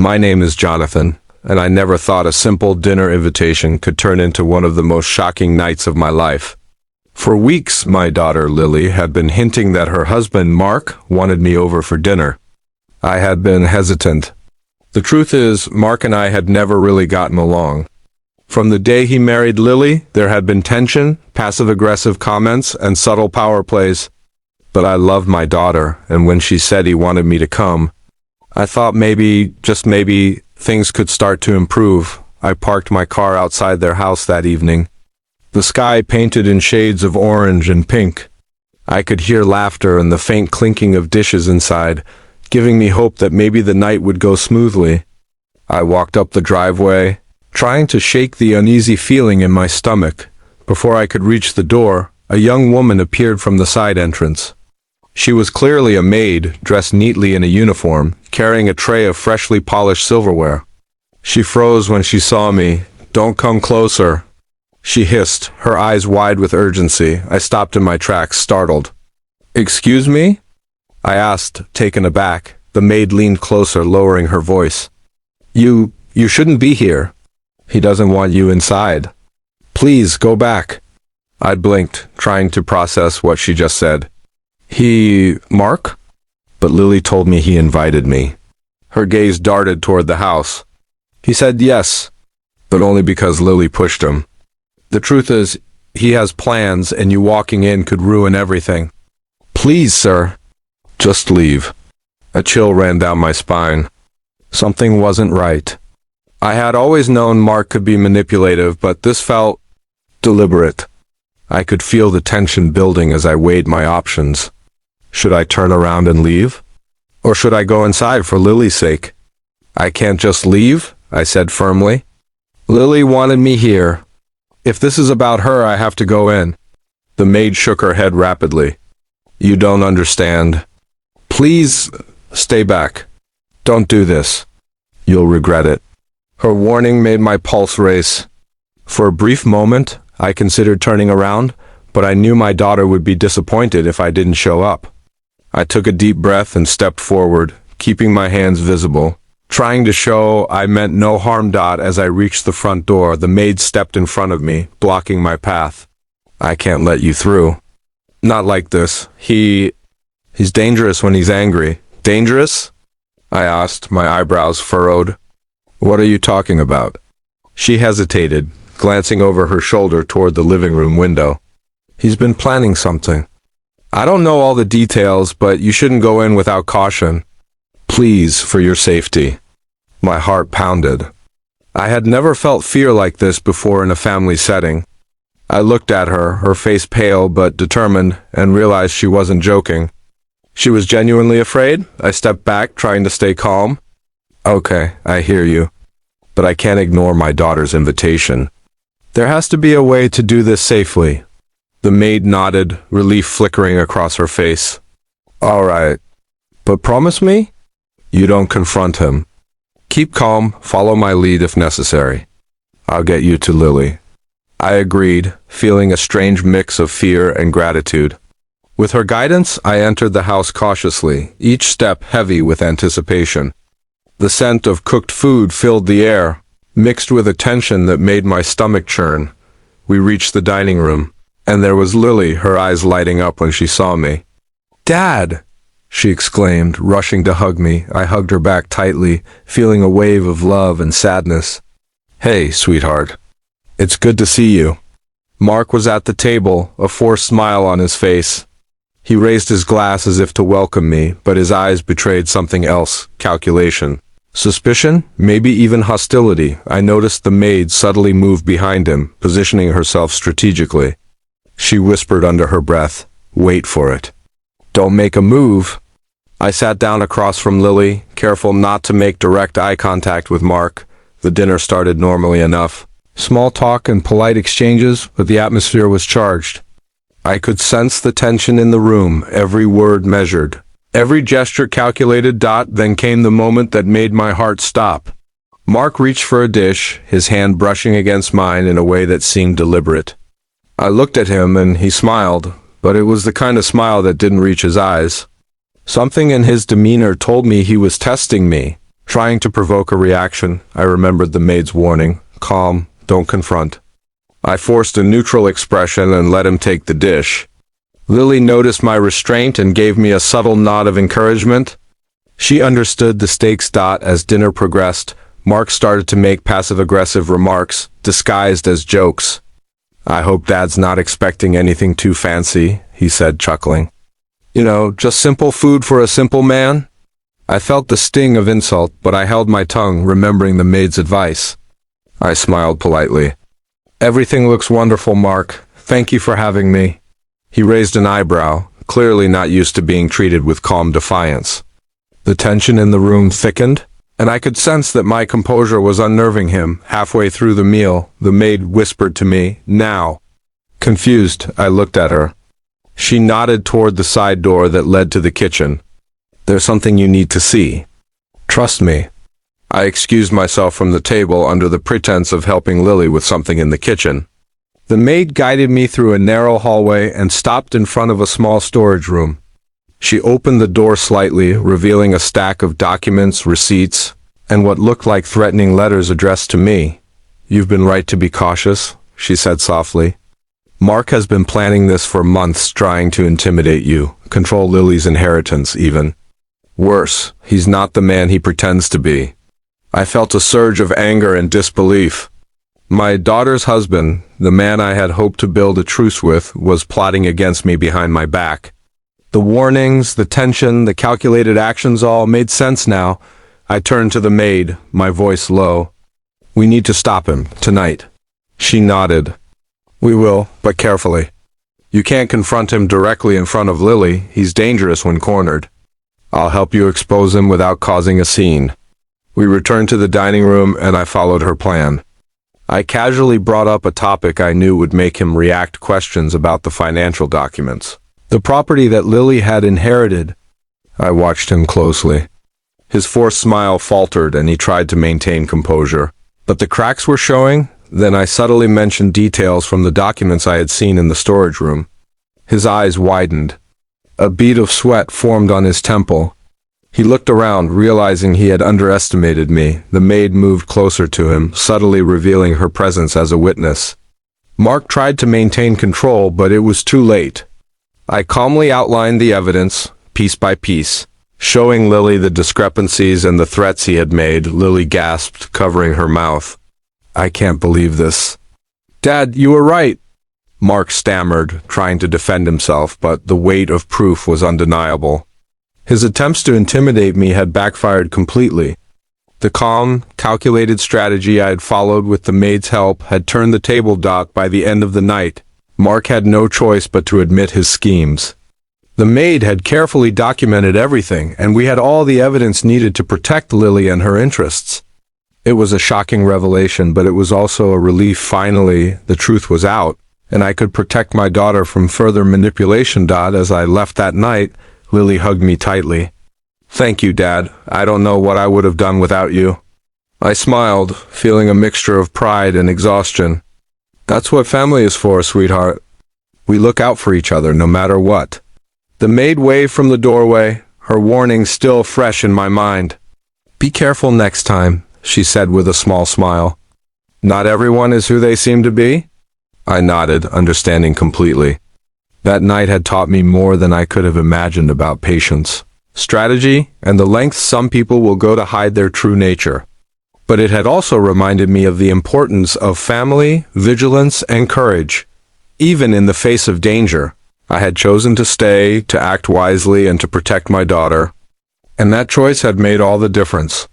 My name is Jonathan, and I never thought a simple dinner invitation could turn into one of the most shocking nights of my life. For weeks, my daughter Lily had been hinting that her husband Mark wanted me over for dinner. I had been hesitant. The truth is, Mark and I had never really gotten along. From the day he married Lily, there had been tension, passive-aggressive comments, and subtle power plays. But I loved my daughter, and when she said he wanted me to come, I thought maybe, just maybe, things could start to improve. I parked my car outside their house that evening. The sky painted in shades of orange and pink. I could hear laughter and the faint clinking of dishes inside, giving me hope that maybe the night would go smoothly. I walked up the driveway, trying to shake the uneasy feeling in my stomach. Before I could reach the door, a young woman appeared from the side entrance. She was clearly a maid, dressed neatly in a uniform, carrying a tray of freshly polished silverware. She froze when she saw me. "Don't come closer," she hissed, her eyes wide with urgency. I stopped in my tracks, startled. "Excuse me?" I asked, taken aback. The maid leaned closer, lowering her voice. You shouldn't be here. He doesn't want you inside. Please, go back." I blinked, trying to process what she just said. Mark? But Lily told me he invited me. Her gaze darted toward the house. He said yes, but only because Lily pushed him. The truth is, he has plans, and you walking in could ruin everything. "Please, sir." "Just leave." A chill ran down my spine. Something wasn't right. I had always known Mark could be manipulative, but this felt deliberate. I could feel the tension building as I weighed my options. Should I turn around and leave? Or should I go inside for Lily's sake? "I can't just leave," I said firmly. "Lily wanted me here. If this is about her, I have to go in." The maid shook her head rapidly. "You don't understand. Please, stay back. Don't do this. You'll regret it." Her warning made my pulse race. For a brief moment, I considered turning around, but I knew my daughter would be disappointed if I didn't show up. I took a deep breath and stepped forward, keeping my hands visible, trying to show I meant no harm. As I reached the front door, the maid stepped in front of me, blocking my path. "I can't let you through." "Not like this. He's dangerous when he's angry." "Dangerous?" I asked, my eyebrows furrowed. "What are you talking about?" She hesitated, glancing over her shoulder toward the living room window. "He's been planning something. I don't know all the details, but you shouldn't go in without caution. Please, for your safety." My heart pounded. I had never felt fear like this before in a family setting. I looked at her, her face pale but determined, and realized she wasn't joking. She was genuinely afraid. I stepped back, trying to stay calm. "Okay, I hear you. But I can't ignore my daughter's invitation. There has to be a way to do this safely." The maid nodded, relief flickering across her face. "All right. But promise me? You don't confront him. Keep calm, follow my lead if necessary. I'll get you to Lily." I agreed, feeling a strange mix of fear and gratitude. With her guidance, I entered the house cautiously, each step heavy with anticipation. The scent of cooked food filled the air, mixed with a tension that made my stomach churn. We reached the dining room, and there was Lily, her eyes lighting up when she saw me. "Dad!" she exclaimed, rushing to hug me. I hugged her back tightly, feeling a wave of love and sadness. "Hey, sweetheart. It's good to see you." Mark was at the table, a forced smile on his face. He raised his glass as if to welcome me, but his eyes betrayed something else: calculation. Suspicion, maybe even hostility. I noticed the maid subtly move behind him, positioning herself strategically. She whispered under her breath, "Wait for it. Don't make a move." I sat down across from Lily, careful not to make direct eye contact with Mark. The dinner started normally enough. Small talk and polite exchanges, but the atmosphere was charged. I could sense the tension in the room, every word measured, every gesture calculated. Then came the moment that made my heart stop. Mark reached for a dish, his hand brushing against mine in a way that seemed deliberate. I looked at him and he smiled, but it was the kind of smile that didn't reach his eyes. Something in his demeanor told me he was testing me, Trying to provoke a reaction, I remembered the maid's warning, calm, don't confront. I forced a neutral expression and let him take the dish. Lily noticed my restraint and gave me a subtle nod of encouragement. She understood the stakes. As dinner progressed, Mark started to make passive-aggressive remarks, disguised as jokes. I hope Dad's not expecting anything too fancy, he said, chuckling. You know, just simple food for a simple man? I felt the sting of insult, but I held my tongue, remembering the maid's advice. I smiled politely. Everything looks wonderful, Mark. Thank you for having me. He raised an eyebrow, clearly not used to being treated with calm defiance. The tension in the room thickened, and I could sense that my composure was unnerving him. Halfway through the meal, the maid whispered to me, "Now." Confused, I looked at her. She nodded toward the side door that led to the kitchen. "There's something you need to see. Trust me." I excused myself from the table under the pretense of helping Lily with something in the kitchen. The maid guided me through a narrow hallway and stopped in front of a small storage room. She opened the door slightly, revealing a stack of documents, receipts, and what looked like threatening letters addressed to me. "You've been right to be cautious," she said softly. "Mark has been planning this for months, trying to intimidate you, control Lily's inheritance even. Worse, he's not the man he pretends to be." I felt a surge of anger and disbelief. My daughter's husband, the man I had hoped to build a truce with, was plotting against me behind my back. The warnings, the tension, the calculated actions all made sense now. I turned to the maid, my voice low. "We need to stop him, tonight." She nodded. "We will, but carefully. You can't confront him directly in front of Lily. He's dangerous when cornered. I'll help you expose him without causing a scene." We returned to the dining room, and I followed her plan. I casually brought up a topic I knew would make him react: questions about the financial documents, the property that Lily had inherited. I watched him closely. His forced smile faltered, and he tried to maintain composure. But the cracks were showing. Then I subtly mentioned details from the documents I had seen in the storage room. His eyes widened. A bead of sweat formed on his temple. He looked around, realizing he had underestimated me. The maid moved closer to him, subtly revealing her presence as a witness. Mark tried to maintain control, but it was too late. I calmly outlined the evidence, piece by piece, showing Lily the discrepancies and the threats he had made. Lily gasped, covering her mouth. "I can't believe this." "Dad, you were right," Mark stammered, trying to defend himself, but the weight of proof was undeniable. His attempts to intimidate me had backfired completely. The calm, calculated strategy I had followed with the maid's help had turned the table. By the end of the night, Mark had no choice but to admit his schemes. The maid had carefully documented everything, and we had all the evidence needed to protect Lily and her interests. It was a shocking revelation, but it was also a relief. Finally, the truth was out, and I could protect my daughter from further manipulation. As I left that night, Lily hugged me tightly. "Thank you, Dad. I don't know what I would have done without you." I smiled, feeling a mixture of pride and exhaustion. "That's what family is for, sweetheart. We look out for each other no matter what." The maid waved from the doorway, her warning still fresh in my mind. "Be careful next time," she said with a small smile. "Not everyone is who they seem to be?" I nodded, understanding completely. That night had taught me more than I could have imagined about patience, strategy, and the lengths some people will go to hide their true nature. But it had also reminded me of the importance of family, vigilance, and courage. Even in the face of danger, I had chosen to stay, to act wisely, and to protect my daughter. And that choice had made all the difference.